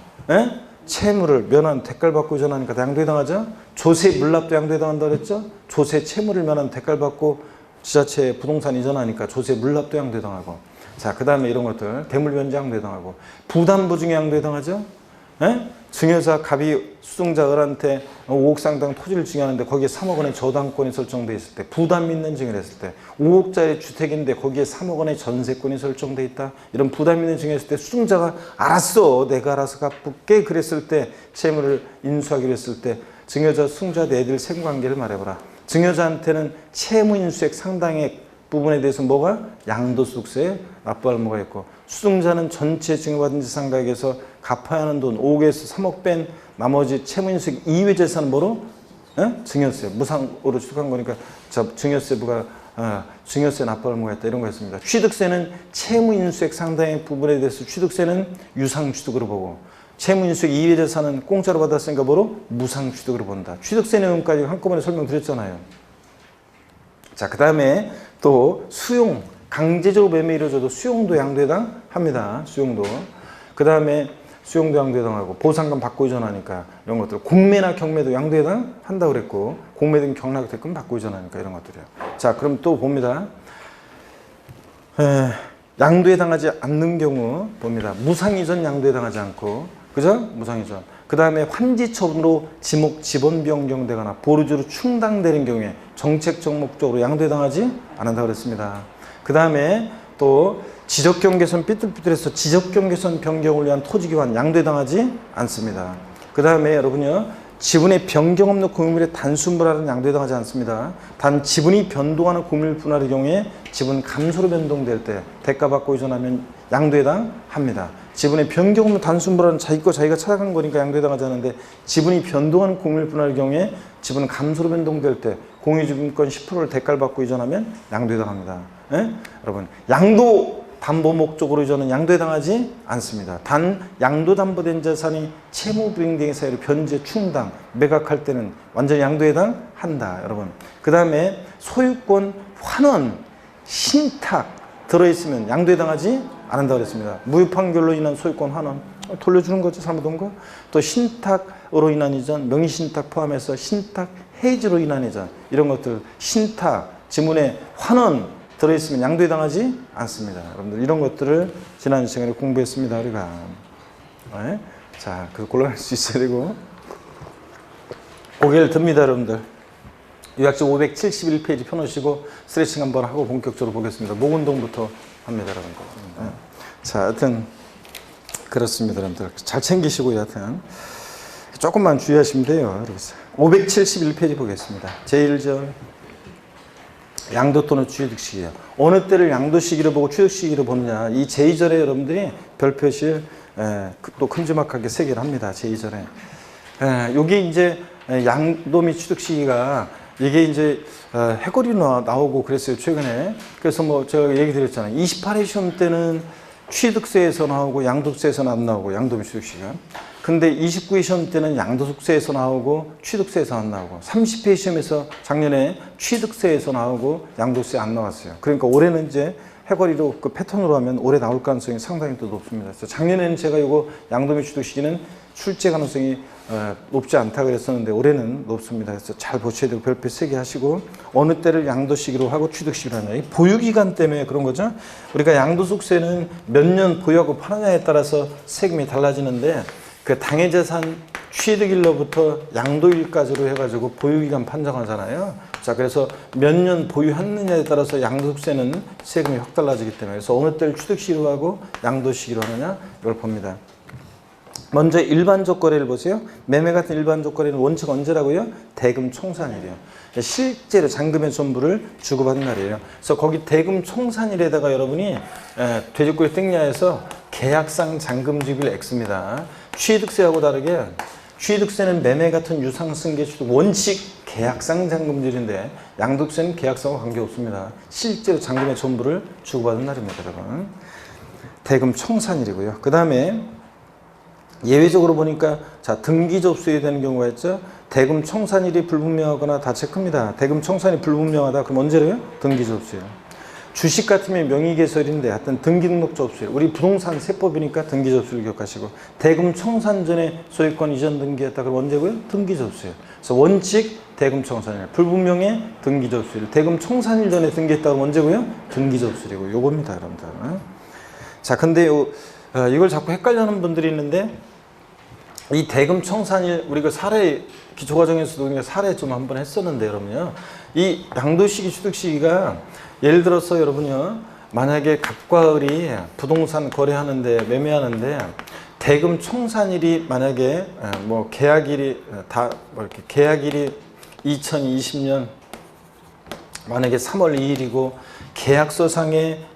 채무를 면한 대가를 받고 이전하니까 양도에 해당하죠. 조세 물납도 양도에 해당한다고 그랬죠. 조세 채무를 면한 대가를 받고 지자체 부동산 이전하니까 조세 물납도 양도에 해당하고 자, 그 다음에 이런 것들 대물변제 양도에 해당하고 부담부 중에 양도에 해당하죠. 증여자 갑이 수증자 을한테 5억 상당 토지를 증여하는데 거기에 3억 원의 저당권이 설정돼 있을 때 부담 있는 증여를 했을 때 5억짜리 주택인데 거기에 3억 원의 전세권이 설정돼 있다. 이런 부담 있는 증여했을 때 수증자가 알았어. 내가 알아서 갚을게. 그랬을 때 채무를 인수하기로 했을 때 증여자 수증자 애들 세금관계를 말해보라. 증여자한테는 채무 인수액 상당액 부분에 대해서 뭐가? 양도소득세에 납부할 뭐가 있고 수증자는 전체 증여받은 재산가액에서 갚아야 하는 돈 5억에서 3억 뺀 나머지 채무인수익 이외 재산은 뭐로? 증여세, 무상으로 취득한 거니까 증여세부가 증여세 납부할 뭐가 있다 이런 거였습니다. 취득세는 채무인수액 상당의 부분에 대해서 취득세는 유상취득으로 보고 채무인수익 이외 재산은 공짜로 받았으니까 뭐로? 무상취득으로 본다. 취득세 내용까지 한꺼번에 설명드렸잖아요. 자, 그 다음에 또 수용, 강제적으로 매매 이루어져도 수용도 양도에 해당합니다. 수용도. 그 다음에 수용도 양도에 해당하고 보상금 받고 이전하니까 이런 것들. 공매나 경매도 양도에 해당한다고 그랬고 공매 등 경락 대금 받고 이전하니까 이런 것들이요. 자, 그럼 또 봅니다. 양도에 해당하지 않는 경우 봅니다. 무상이전 양도에 해당하지 않고 그죠? 무상이전. 그 다음에 환지처분으로 지목 지번 변경되거나 보류주로 충당되는 경우에 정책적 목적으로 양도에 해당하지 않는다고 그랬습니다. 그 다음에 또 지적경 개선 삐뚤삐뚤해서 지적경 개선 변경을 위한 토지 교환 양도에 해당하지 않습니다. 그 다음에 여러분요 지분의 변경 없는 공유물의 단순 분할은 양도에 해당하지 않습니다. 단 지분이 변동하는 공유물 분할의 경우에 지분 감소로 변동될 때 대가받고 이전하면 양도에 해당합니다. 지분의 변경 없는 단순 분할은 자기 거 자기가 찾아간 거니까 양도에 해당하지 않는데 지분이 변동하는 공유물 분할의 경우에 지분 감소로 변동될 때 공유지분권 10%를 대가를 받고 이전하면 양도에 해당합니다. 예? 여러분 양도 담보 목적으로 이전은 양도에 해당하지 않습니다. 단 양도 담보된 자산이 채무 불이행 등의 사유로 변제, 충당, 매각할 때는 완전히 양도에 해당한다. 여러분. 그 다음에 소유권 환원, 신탁 들어있으면 양도에 해당하지 않는다고 그랬습니다. 무효 판결로 인한 소유권 환원 돌려주는 거죠. 잘못한 거. 또 신탁으로 인한 이전, 명의신탁 포함해서 신탁 해지로 인한 이전 이런 것들 신탁, 지문의 환원 들어있으면 양도에 해당하지 않습니다. 여러분들 이런 것들을 지난 시간에 공부했습니다. 우리가. 네? 자, 그 골라낼 수 있어야 되고 고개를 듭니다. 여러분들. 요약집 571페이지 펴놓으시고 스트레칭 한번 하고 본격적으로 보겠습니다. 목 운동부터 합니다. 여러분들. 네. 자, 하여튼 그렇습니다. 여러분들. 잘 챙기시고 여하튼 조금만 주의하시면 돼요. 571페이지 보겠습니다. 제1절 양도 또는 취득 시기예요. 어느 때를 양도 시기로 보고 취득 시기로 보느냐. 이 제2절에 여러분들이 별표실 또 큼지막하게 세개를 합니다. 제2절에. 여기 이제 양도 및 취득 시기가 이게 이제 해거리로 나오고 그랬어요. 최근에. 그래서 뭐 제가 얘기 드렸잖아요. 28회 시험 때는 취득세에서 나오고 양도세에서는 안 나오고 양도 및 취득 시기가. 근데 29회 시험 때는 양도소득세에서 나오고 취득세에서 안 나오고 30회 시험에서 작년에 취득세에서 나오고 양도세 안 나왔어요. 그러니까 올해는 이제 해거리로 그 패턴으로 하면 올해 나올 가능성이 상당히 또 높습니다. 그래서 작년에는 제가 이거 양도 및 취득 시기는 출제 가능성이 높지 않다 그랬었는데 올해는 높습니다. 그래서 잘 보셔야 되고 별표 3개 하시고 어느 때를 양도 시기로 하고 취득 시기로 하냐. 이 보유기간 때문에 그런 거죠. 우리가 양도소득세는 몇 년 보유하고 파느냐에 따라서 세금이 달라지는데 그 당해자산 취득일로부터 양도일까지로 해가지고 보유기간 판정하잖아요. 자, 그래서 몇 년 보유했느냐에 따라서 양도세는 세금이 확 달라지기 때문에 그래서 어느 때를 취득시기로 하고 양도시기로 하느냐 이걸 봅니다. 먼저 일반적 거래를 보세요. 매매 같은 일반적 거래는 원칙 언제라고요? 대금 총산일이에요. 실제로 잔금의 전부를 주고받은 날이에요. 그래서 거기 대금 총산일에다가 여러분이 돼지꼬리 땡야에서 계약상 잔금지급일 X입니다. 취득세하고 다르게 취득세는 매매 같은 유상승계 취득 원칙 계약상 잔금질인데 양도세는 계약상과 관계없습니다. 실제로 잔금의 전부를 주고받은 날입니다. 여러분. 대금 총산일이고요. 그 다음에 예외적으로 보니까 자 등기 접수해야 되는 경우가 있죠. 대금 청산일이 불분명하거나 다 체크입니다. 대금 청산이 불분명하다. 그럼 언제래요? 등기 접수예요. 주식 같으면 명의개설인데 하여튼 등기등록 접수예요. 우리 부동산 세법이니까 등기 접수를 기억하시고 대금 청산 전에 소유권 이전 등기했다. 그럼 언제고요? 등기 접수예요. 그래서 원칙 대금 청산일, 불분명해 등기 접수일, 대금 청산일 전에 등기했다. 그럼 언제고요? 등기 접수이고 요겁니다, 여러분들. 자, 근데 이걸 자꾸 헷갈려하는 분들이 있는데 이 대금 청산일 우리가 사례 기초과정에서도 사례 좀 한번 했었는데 여러분요. 이 양도시기 취득시기가 예를 들어서 여러분요. 만약에 갑과 을이 부동산 거래하는데 매매하는데 대금 청산일이 만약에 뭐 계약일이 다 뭐 이렇게 계약일이 2020년 만약에 3월 2일이고 계약서상의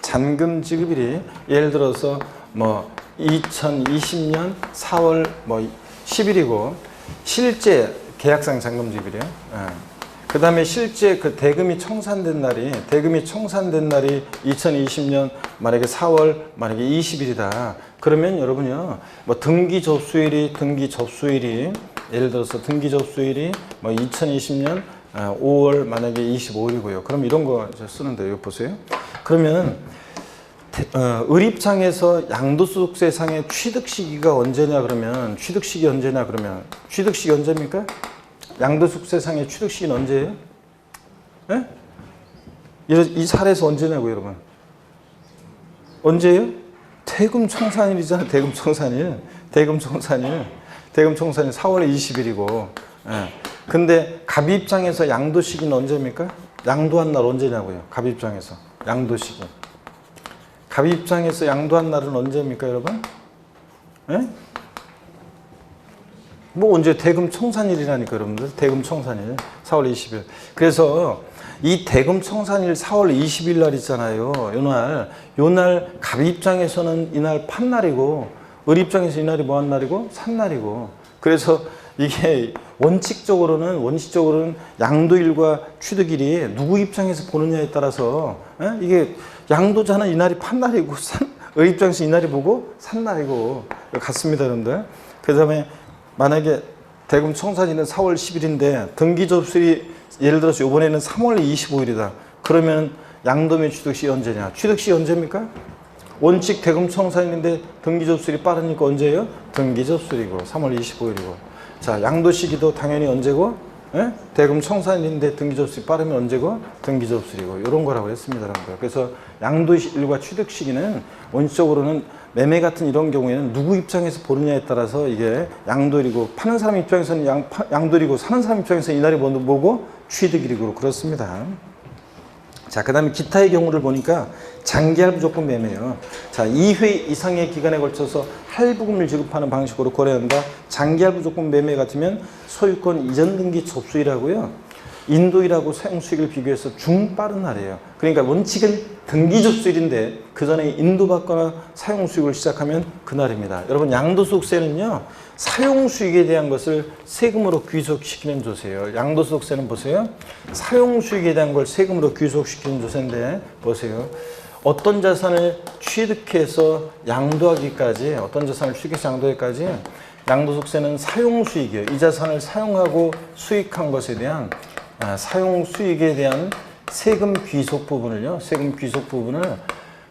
잔금지급일이 예를 들어서 뭐 2020년 4월 뭐 10일이고 실제 계약상 잔금지급일이에요. 그 다음에 실제 그 대금이 청산된 날이 2020년 만약에 4월 만약에 20일이다. 그러면 여러분요 뭐 등기 접수일이 예를 들어서 등기 접수일이 뭐 2020년 5월 만약에 25일이고요. 그럼 이런 거 쓰는데 이거 보세요. 그러면 을 입장에서 양도소득세상의 취득 시기가 언제냐 그러면 취득 시기 언제입니까? 양도소득세상의 취득 시기는 언제예요? 예? 이 사례에서 언제냐고 여러분? 언제예요? 대금 청산일이잖아. 대금 청산일 4월 20일이고. 예. 근데 갑 입장에서 양도 시기는 언제입니까? 양도한 날 언제냐고요? 갑 입장에서 양도 시기. 갑 입장에서 양도한 날은 언제입니까, 여러분? 예? 뭐 언제 대금 청산일이라니까 여러분들. 대금 청산일 4월 20일. 그래서 이 대금 청산일 4월 20일 날 있잖아요. 요날 갑 입장에서는 이날 판날이고 을 입장에서 이날이 뭐한 날이고 산날이고. 그래서 이게 원칙적으로는 양도일과 취득일이 누구 입장에서 보느냐에 따라서 이게 양도자는 이날이 판날이고 을 입장에서 이날이 보고 산날이고 같습니다, 여러분들. 그 다음에 만약에 대금 청산일은 4월 10일인데 등기 접수일이 예를 들어서 이번에는 3월 25일이다. 그러면 양도매 취득시 언제냐? 취득시 언제입니까? 원칙 대금 청산일인데 등기 접수일이 빠르니까 언제예요? 등기 접수일이고 3월 25일이고. 자, 양도 시기도 당연히 언제고? 예? 대금 청산일인데 등기 접수일이 빠르면 언제고? 등기 접수일이고. 이런 거라고 했습니다, 여러분들. 그래서 양도일과 취득 시기는 원칙적으로는 매매 같은 이런 경우에는 누구 입장에서 보느냐에 따라서 이게 양도일이고, 파는 사람 입장에서는 양도일이고, 사는 사람 입장에서는 이날이 뭐고? 취득일이고 그렇습니다. 자, 그 다음에 기타의 경우를 보니까 장기할부 조건 매매예요. 자, 2회 이상의 기간에 걸쳐서 할부금을 지급하는 방식으로 거래한다. 장기할부 조건 매매 같으면 소유권 이전 등기 접수일하고요. 인도일하고 사용수익을 비교해서 중빠른 날이에요. 그러니까 원칙은 등기 접수일인데 그 전에 인도받거나 사용수익을 시작하면 그날입니다. 여러분, 양도소득세는요, 사용수익에 대한 것을 세금으로 귀속시키는 조세예요. 양도소득세는 보세요. 사용수익에 대한 걸 세금으로 귀속시키는 조세인데 보세요. 어떤 자산을 취득해서 양도하기까지, 양도소득세는 사용수익이에요. 이 자산을 사용하고 수익한 것에 대한 사용수익에 대한 세금 귀속 부분을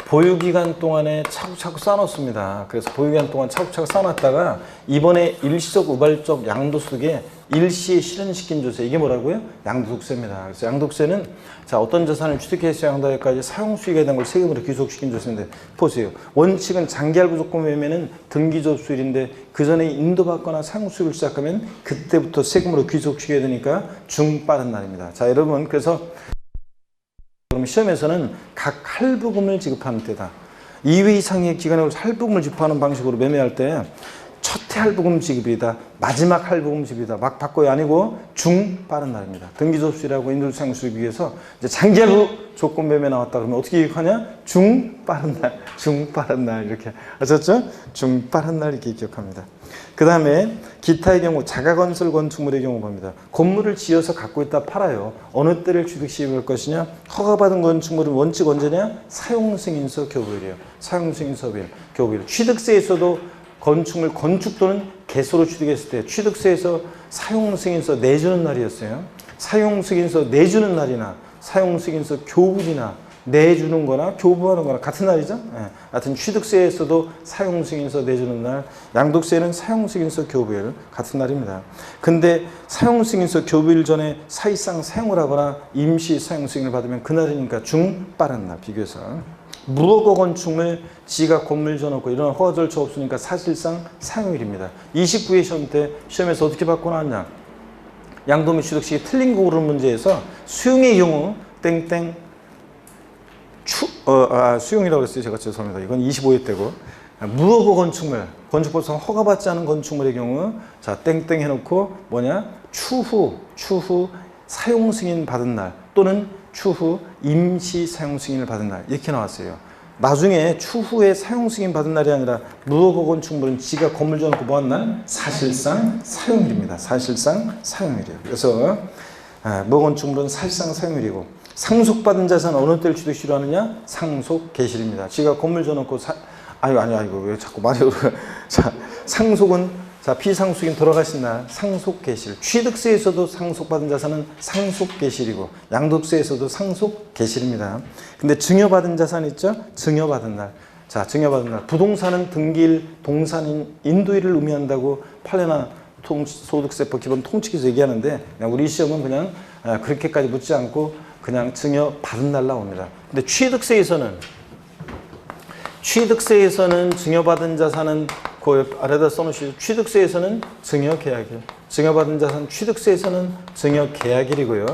보유기간 동안에 차곡차곡 쌓아놓습니다. 그래서 보유기간 동안 차곡차곡 쌓아놨다가 이번에 일시적 우발적 양도소득에 일시에 실현시킨 조세, 이게 뭐라고요? 양도소득세입니다. 그래서 양도소득세는 자, 어떤 자산을 취득해서 양도하기까지 사용수익에 대한 걸 세금으로 귀속시킨 조세인데 보세요. 원칙은 장기할부 조건 매매는 등기 접수일인데 그 전에 인도받거나 사용수익을 시작하면 그때부터 세금으로 귀속시켜야 되니까 중빠른 날입니다. 자, 여러분, 그래서 그럼 시험에서는 각 할부금을 지급하는 때다. 2회 이상의 기간에 걸쳐 할부금을 지급하는 방식으로 매매할 때 첫 해 할부금 지급이다, 마지막 할부금 지급이다, 막 바꿔야 아니고 중빠른 날입니다. 등기 접수일하고 인도 사용수익 위해서 이제 장기할부 조건 매매 나왔다 그러면 어떻게 기억하냐? 중빠른 날 이렇게 아셨죠? 중빠른 날 이렇게 기억합니다. 그 다음에 기타의 경우 자가건설 건축물의 경우 봅니다. 건물을 지어서 갖고 있다 팔아요. 어느 때를 취득시할 것이냐? 허가받은 건축물은 원칙 언제냐? 사용승인서 교부일이에요. 사용승인서 교부일. 취득세에서도 건축물 건축 또는 개소로 취득했을 때 취득세에서 사용승인서 내주는 날이었어요. 사용승인서 내주는 날이나 사용승인서 교부일이나 내주는 거나 교부하는 거나 같은 날이죠. 예. 하여튼 취득세에서도 사용승인서 내주는 날, 양도세는 사용승인서 교부일 같은 날입니다. 근데 사용승인서 교부일 전에 사실상 사용을 하거나 임시 사용승인을 받으면 그날이니까 중빠른 날 비교해서. 무허가 건축물 지가 건물 지어놓고 이런 허가 절차 없으니까 사실상 사용일입니다. 29회 시험 때 시험에서 어떻게 받고 나왔냐? 양도매 취득식이 틀린 거 고르는 문제에서 수용의 경우 땡땡 수용이라고 했어요. 제가 죄송합니다. 이건 25회 때고 무허가 건축물, 건축법상 허가받지 않은 건축물의 경우 자 땡땡 해놓고 뭐냐? 추후 사용 승인 받은 날 또는 추후 임시 사용 승인을 받은 날 이렇게 나왔어요. 나중에 추후에 사용 승인 받은 날이 아니라 무허가 건축물은 지가 건물 지어놓고 뭐한 날? 사실상 사용일입니다. 사실상 사용일이에요. 그래서 무허가 건축물은 사실상 사용일이고 상속받은 자산 어느 때를 취득시로 하느냐? 상속 개시일입니다. 지가 건물 지어놓고 아이고 왜 자꾸 말이 자 상속은 자 비상속인 돌아가신 날 상속 개시일. 취득세에서도 상속받은 자산은 상속 개시일이고 양도세에서도 상속 개시일입니다. 근데 증여받은 자산 있죠? 증여받은 날. 자 증여받은 날. 부동산은 등기일, 동산인, 인도일을 의미한다고 판례나 소득세법 기본 통칙에서 얘기하는데 그냥 우리 시험은 그냥 그렇게까지 묻지 않고 그냥 증여받은 날 나옵니다. 근데 취득세에서는 증여받은 자산은 그 아래다 써놓으시죠. 취득세에서는 증여계약일. 증여받은 자산 취득세에서는 증여계약일이고요.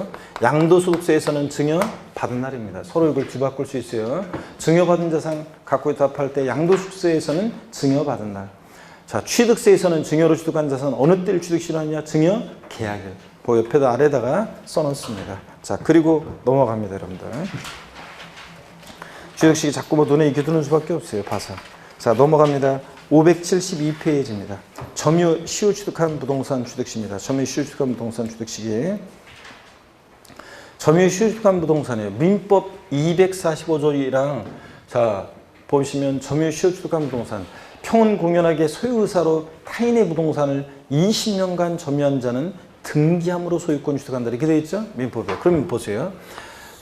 양도소득세에서는 증여받은 날입니다. 서로 이걸 뒤바꿀 수 있어요. 증여받은 자산 갖고 있다 팔 때 양도소득세에서는 증여받은 날. 자, 취득세에서는 증여로 취득한 자산은 어느 때를 취득시하느냐? 증여 계약일. 그 옆에다 아래다가 써놓습니다. 자, 그리고 넘어갑니다, 여러분들. 취득식이 자꾸 뭐 눈에 익혀두는 수밖에 없어요, 봐서. 자, 넘어갑니다. 572페이지입니다. 점유 시효 취득한 부동산 취득시입니다. 점유 시효 취득한 부동산 취득시기. 점유 시효 취득한 부동산이에요. 민법 245조랑 자, 보시면 점유 시효 취득한 부동산. 평은 공연하게 소유의사로 타인의 부동산을 20년간 점유한 자는 등기함으로 소유권 취득한다. 이렇게 되어 있죠? 민법에. 그럼 보세요.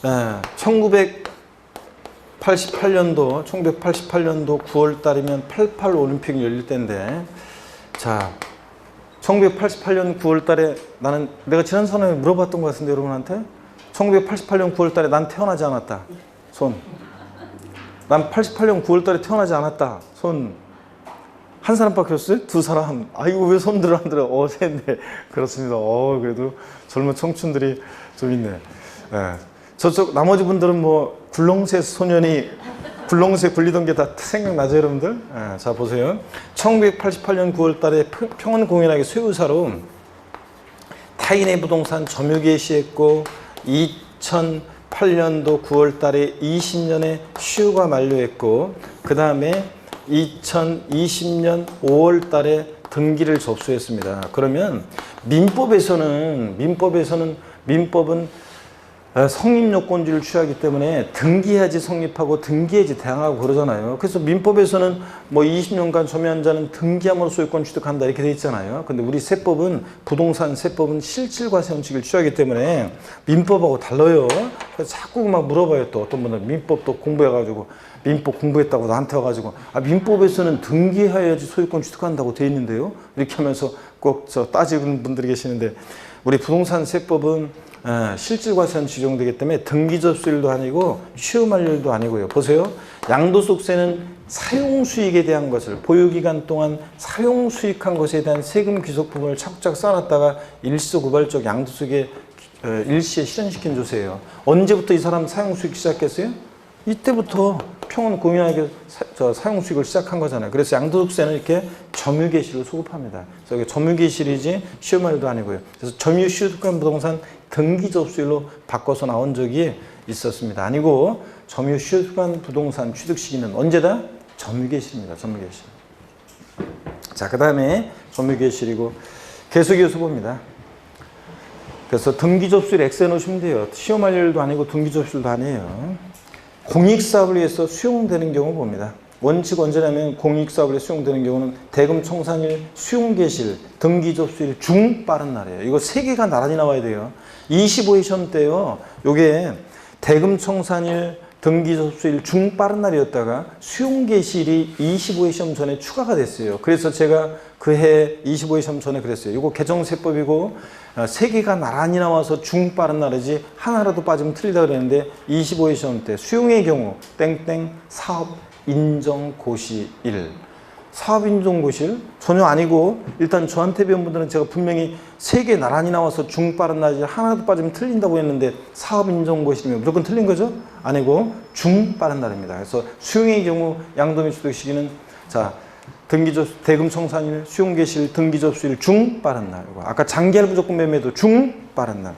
1988년도 9월 달이면 88 올림픽이 열릴 때인데, 자, 1988년 9월 달에 나는 내가 지난 시간에 물어봤던 것 같은데 여러분한테 1988년 9월 달에 난 태어나지 않았다. 손. 난 88년 9월 달에 태어나지 않았다. 손. 한 사람밖에 없어요? 두 사람. 아이고, 왜 손들을 안 들어? 셋네. 그렇습니다. 그래도 젊은 청춘들이 좀 있네. 예. 저쪽 나머지 분들은 뭐 굴렁쇠 소년이 굴렁쇠 굴리던 게 다 생각나죠, 여러분들? 예. 자, 보세요. 1988년 9월 달에 평은 공연하게 소유사로 타인의 부동산 점유 개시했고 2008년도 9월 달에 20년에 시효가 만료했고 그 다음에 2020년 5월 달에 등기를 접수했습니다. 그러면 민법은 성립요건주의를 취하기 때문에 등기해야지 성립하고 등기해야지 대항하고 그러잖아요. 그래서 민법에서는 뭐 20년간 점유한 자는 등기함으로 소유권 취득한다 이렇게 돼 있잖아요. 근데 우리 세법은 부동산 세법은 실질과세원칙을 취하기 때문에 민법하고 달라요. 그래서 자꾸 막 물어봐요. 또 어떤 분들은 민법도 공부해가지고 민법 공부했다고 나한테 와가지고 민법에서는 등기해야지 소유권 취득한다고 돼 있는데요. 이렇게 하면서 꼭 따지는 분들이 계시는데 우리 부동산 세법은 실질과세는 지정되기 때문에 등기접수일도 아니고 시효만료일도 아니고요. 보세요. 양도소득세는 사용수익에 대한 것을 보유기간 동안 사용수익한 것에 대한 세금 귀속품을 차곡차곡 쌓아놨다가 일시고발적 양도소득에 일시에 실현시킨 조세예요. 언제부터 이 사람 사용수익 시작했어요? 이때부터 평은 공연하게 사용수익을 시작한 거잖아요. 그래서 양도소득세는 이렇게 점유개시를 소급합니다. 그래서 이게 점유개시이지 시효만료도 아니고요. 그래서 점유시효득한 부동산 등기접수일로 바꿔서 나온 적이 있었습니다. 아니고 점유시효득한 부동산 취득 시기는 언제다? 점유개시입니다. 점유개시. 자, 그 다음에 점유개시이고 계속이어서 봅니다. 그래서 등기접수일 X해 놓으시면 돼요. 시효만료일도 아니고 등기접수일도 아니에요. 공익사업을 위해서 수용되는 경우 봅니다. 원칙 언제냐면 공익사업에 수용되는 경우는 대금청산일, 수용개시일, 등기접수일 중 빠른 날이에요. 이거 세 개가 나란히 나와야 돼요. 25회 시험 때요. 요게 대금청산일, 등기접수일 중 빠른 날이었다가 수용개시일이 25회 시험 전에 추가가 됐어요. 그래서 제가 그 해 25회 시험 전에 그랬어요. 이거 개정세법이고 세 개가 나란히 나와서 중 빠른 날이지 하나라도 빠지면 틀리다 그랬는데 25회 시험 때 수용의 경우 땡땡 사업 인정고시일. 사업 인정고시일 전혀 아니고 일단 저한테 배운 분들은 제가 분명히 세 개 나란히 나와서 중 빠른 날이지 하나도 빠지면 틀린다고 했는데 사업 인정고시면 무조건 틀린 거죠? 아니고 중 빠른 날입니다. 그래서 수용의 경우 양도민 취득 시기는 자 대금청산일, 수용개시일, 등기접수일 중 빠른 날. 아까 장기할 무조건 매매도 중 빠른 날.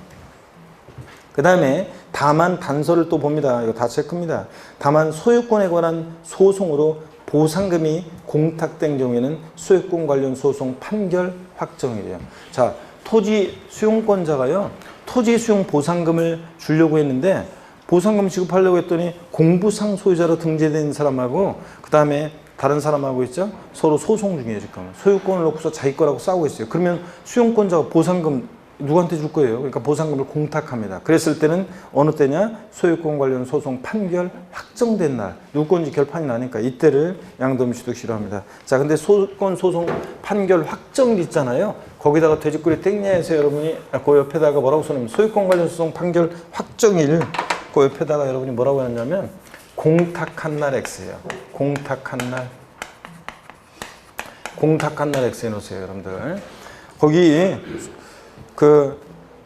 그 다음에 다만 단서를 또 봅니다. 이거 다 체크입니다. 다만 소유권에 관한 소송으로 보상금이 공탁된 경우에는 소유권 관련 소송 판결 확정이래요. 자, 토지 수용권자가요. 토지 수용 보상금을 주려고 했는데 보상금 지급하려고 했더니 공부상 소유자로 등재된 사람하고 그 다음에 다른 사람하고 있죠? 서로 소송 중이에요, 지금. 소유권을 놓고서 자기 거라고 싸우고 있어요. 그러면 수용권자가 보상금 누구한테 줄 거예요? 그러니까 보상금을 공탁합니다. 그랬을 때는 어느 때냐? 소유권 관련 소송 판결 확정된 날. 누구 건지 결판이 나니까 이때를 양도민 취득시로 합니다. 자, 근데 소유권 소송 판결 확정일 있잖아요. 거기다가 돼지꼬리 땡냐해서 여러분이 그 옆에다가 뭐라고 써놓으면 소유권 관련 소송 판결 확정일 그 옆에다가 여러분이 뭐라고 했냐면 공탁한 날 X예요. 공탁한 날 X 해놓으세요, 여러분들. 거기 그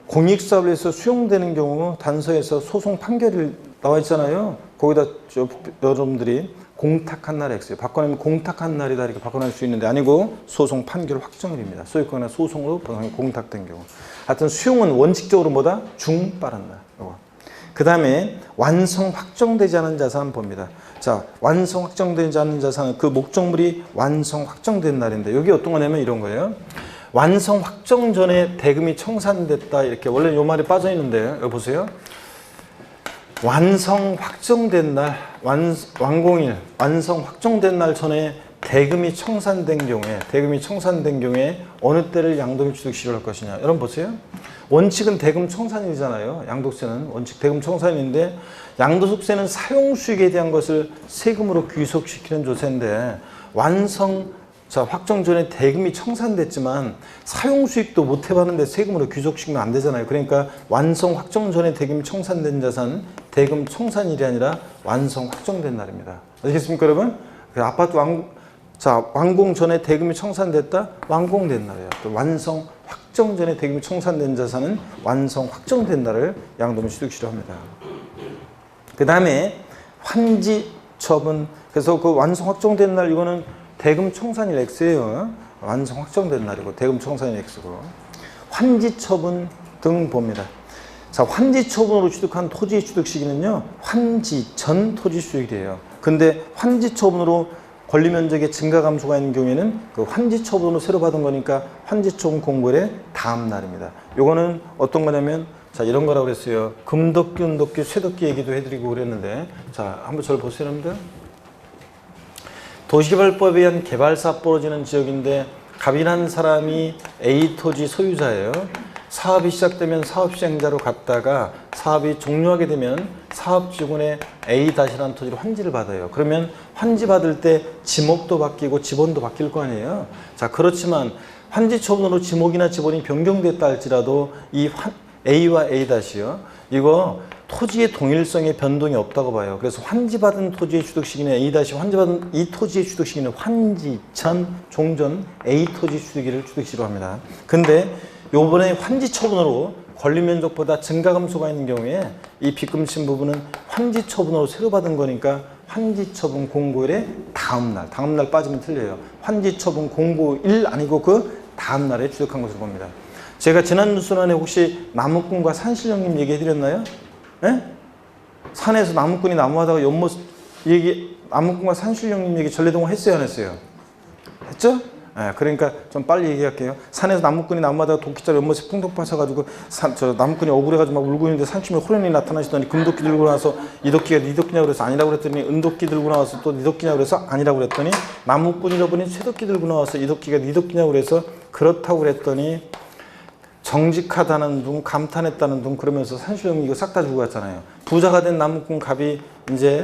공익사업을 해서 수용되는 경우 단서에서 소송 판결이 나와 있잖아요. 거기다 여러분들이 공탁한 날 X예요. 바꿔내면 공탁한 날이다 이렇게 바꿔낼 수 있는데 아니고 소송 판결 확정일입니다. 소유권이나 소송으로 공탁된 경우. 하여튼 수용은 원칙적으로 뭐다? 빠른 날. 그 다음에 완성 확정되지 않은 자산 봅니다. 자, 완성 확정되지 않은 자산은 그 목적물이 완성 확정된 날인데 여기 어떤 거냐면 이런 거예요. 완성 확정 전에 대금이 청산됐다 이렇게 원래 요 말이 빠져 있는데 여기 보세요. 완성 확정된 날, 완공일, 완성 확정된 날 전에 대금이 청산된 경우에 어느 때를 양도인 취득시효를 할 것이냐. 여러분 보세요. 원칙은 대금 청산일이잖아요. 양도세는 원칙 대금 청산인데 양도소득세는 사용수익에 대한 것을 세금으로 귀속시키는 조세인데 확정 전에 대금이 청산됐지만 사용수익도 못 해봤는데 세금으로 귀속시키면 안 되잖아요. 그러니까 완성 확정 전에 대금이 청산된 자산 대금 청산일이 아니라 완성 확정된 날입니다. 아시겠습니까 여러분? 아파트 완공 전에 대금이 청산됐다? 완공된 날이에요. 또 완성 확정 전에 대금이 청산된 자산은 완성 확정된 날을 양도인 취득시효로 합니다. 그 다음에 환지 처분. 그래서 그 완성 확정된 날 이거는 대금 청산일 X예요. 완성 확정된 날이고 대금 청산일 X고. 환지 처분 등 봅니다. 자, 환지 처분으로 취득한 토지의 취득 시기는요. 환지 전 토지 수익이에요. 근데 환지 처분으로 권리 면적의 증가 감소가 있는 경우에는 그 환지 처분으로 새로 받은 거니까 환지 처분 공고일의 다음 날입니다. 요거는 어떤 거냐면 자, 이런 거라고 그랬어요. 금덕기, 은덕기, 쇠덕기 얘기도 해드리고 그랬는데 자, 한번 저를 보세요, 여러분들. 도시개발법에 의한 개발사 벌어지는 지역인데 갑이라는 사람이 A 토지 소유자예요. 사업이 시작되면 사업시행자로 갔다가 사업이 종료하게 되면 사업지구내 A-라는 토지로 환지를 받아요. 그러면 환지 받을 때 지목도 바뀌고 지번도 바뀔 거 아니에요. 자, 그렇지만 환지 처분으로 지목이나 지번이 변경됐다 할지라도 이 A와 A-요. 이거 토지의 동일성에 변동이 없다고 봐요. 그래서 환지받은 토지의 취득 시기는 A- 환지받은 이 토지의 취득 시기는 환지 전 종전 A 토지 취득일을 취득시로 합니다. 근데 요번에 환지 처분으로 권리 면적보다 증가 감소가 있는 경우에 이 빚금친 부분은 환지 처분으로 새로 받은 거니까 환지 처분 공고일의 다음 날 빠지면 틀려요. 환지 처분 공고일 아니고 그 다음 날에 취득한 것으로 봅니다. 제가 지난 뉴스란에 혹시 나무꾼과 산신령님 얘기해 드렸나요? 예? 산에서 나무꾼이 나무하다가 나무꾼과 산신령님 얘기 전래동화 했어요, 안 했어요? 했죠? 예, 그러니까 좀 빨리 얘기할게요. 산에서 나무꾼이 나무하다가 도끼자루 연못에 풍덩 빠져가지고 나무꾼이 억울해가지고 막 울고 있는데 산신령이 호련히 나타나시더니 금도끼 들고 나와서 이 도끼가 네 도끼냐고 그래서 아니라고 그랬더니 은도끼 들고 나와서 또 네 도끼냐고 그래서 아니라고 그랬더니 나무꾼이라고 보니 쇠도끼 들고 나와서 이 도끼가 네 도끼냐고 그래서 그렇다고 그랬더니 정직하다는 둥, 감탄했다는 둥 그러면서 산신령이 이거 싹 다 주고 갔잖아요. 부자가 된 나무꾼 갑이 이제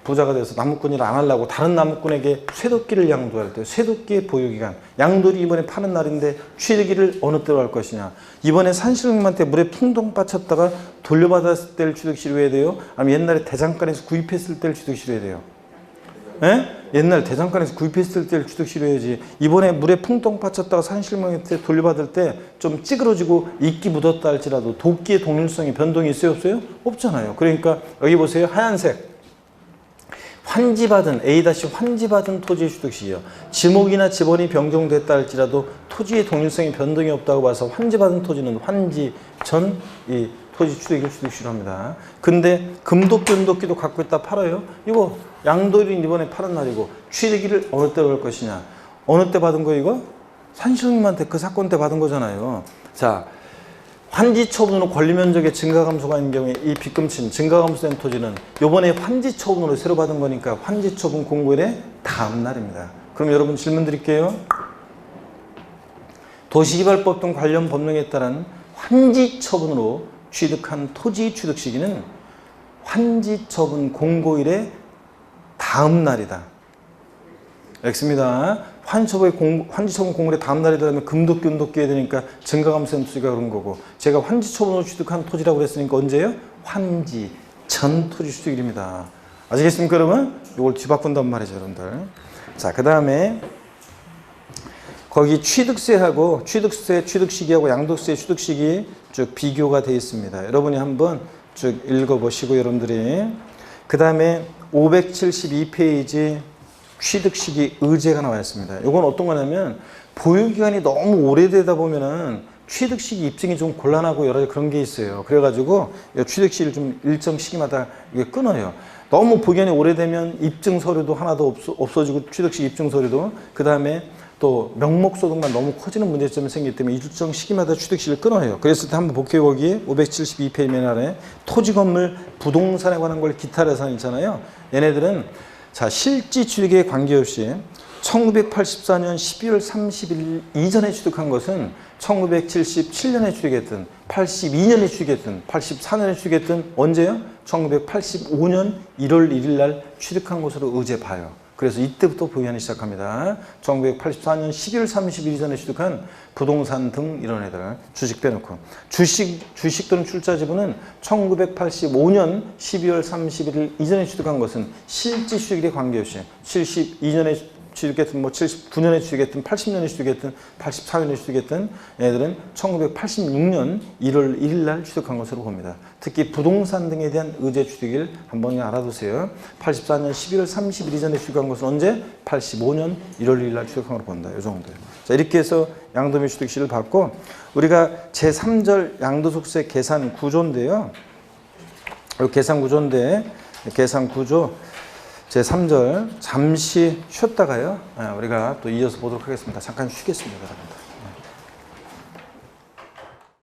부자가 돼서 나무꾼 일 안 하려고 다른 나무꾼에게 쇠도끼를 양도할 때 쇠도끼의 보유기간 양도리 이번에 파는 날인데 취득일을 어느 때로 할 것이냐. 이번에 산신령님한테 물에 풍덩 빠쳤다가 돌려받았을 때를 취득시효해야 돼요? 아니면 옛날에 대장간에서 구입했을 때를 취득시효해야 돼요? 예? 옛날 대장간에서 구입했을 때를 취득시효해야지. 이번에 물에 풍덩 빠쳤다가 산신령한테 돌려받을 때 좀 찌그러지고 이끼 묻었다 할지라도 도끼의 동일성이 변동이 있어요, 없어요? 없잖아요. 그러니까 여기 보세요. 하얀색. 환지받은 A-환지받은 토지의 취득시기요. 지목이나 지번이 변경됐다 할지라도 토지의 동일성이 변동이 없다고 봐서 환지받은 토지는 환지 전 이 토지 취득을 취득시효로 합니다. 근데 금도끼, 은도끼도 갖고 있다 팔아요. 이거 양도일은 이번에 파는 날이고 취득일을 어느 때로 할 것이냐. 어느 때 받은 거예요, 이거? 산신령님한테 그 사건 때 받은 거잖아요. 자, 환지 처분으로 권리 면적의 증가 감소가 있는 경우에 이 빚금친 증가 감소된 토지는 이번에 환지 처분으로 새로 받은 거니까 환지 처분 공고일의 다음 날입니다. 그럼 여러분 질문 드릴게요. 도시개발법 등 관련 법령에 따른 환지 처분으로 취득한 토지 취득 시기는 환지 처분 공고일의 다음 날이다. X입니다. 환지 처분 공고일의 다음 날이다 하면 금도끼, 은도끼 해야 되니까 증가 감소된 토지가 그런 거고 제가 환지 처분으로 취득한 토지라고 그랬으니까 언제예요? 환지 전 토지 취득일입니다. 아시겠습니까, 여러분? 이걸 뒤바꾼단 말이죠, 여러분들. 자, 그 다음에 거기 취득세하고 취득세 취득 시기하고 양도세 취득 시기 쭉 비교가 되어 있습니다. 여러분이 한번 쭉 읽어보시고 여러분들이 그 다음에 572페이지 취득시기 의제가 나와 있습니다. 이건 어떤 거냐면 보유기간이 너무 오래되다 보면은 취득시기 입증이 좀 곤란하고 여러 가지 그런 게 있어요. 그래가지고 취득시기를 좀 일정 시기마다 이게 끊어요. 너무 보유기간이 오래되면 입증 서류도 하나도 없어지고 취득시기 입증 서류도 그 다음에 또 명목소득만 너무 커지는 문제점이 생기기 때문에 일정 시기마다 취득시기를 끊어요. 그랬을 때 한번 볼게요. 거기 572페이지 맨 아래 토지 건물 부동산에 관한 걸 기타 예산 있잖아요. 얘네들은 자 실지 취득에 관계없이 1984년 12월 30일 이전에 취득한 것은 1977년에 취득했든 82년에 취득했든 84년에 취득했든 언제요? 1985년 1월 1일 날 취득한 것으로 의제 봐요. 그래서 이때부터 보유하기 시작합니다. 1984년 12월 30일 이전에 취득한 부동산 등 이런 애들 주식 빼놓고 주식 또는 출자 지분은 1985년 12월 31일 이전에 취득한 것은 실지 취득에 관계없이 72년에 취득했든 뭐 79년에 취득했든 80년에 취득했든 84년에 취득했든 얘들은 1986년 1월 1일 날 취득한 것으로 봅니다. 특히 부동산 등에 대한 의제 취득일 한번 알아두세요. 84년 11월 30일 이전에 취득한 것은 언제? 85년 1월 1일 날 취득한 것으로 본다. 이 정도예요. 자, 이렇게 해서 양도세 취득시를 받고 우리가 제3절 양도소득세 계산 구조인데요. 이 계산 구조인데 계산 구조 제3절 잠시 쉬었다가요. 우리가 또 이어서 보도록 하겠습니다. 잠깐 쉬겠습니다. 여러분들.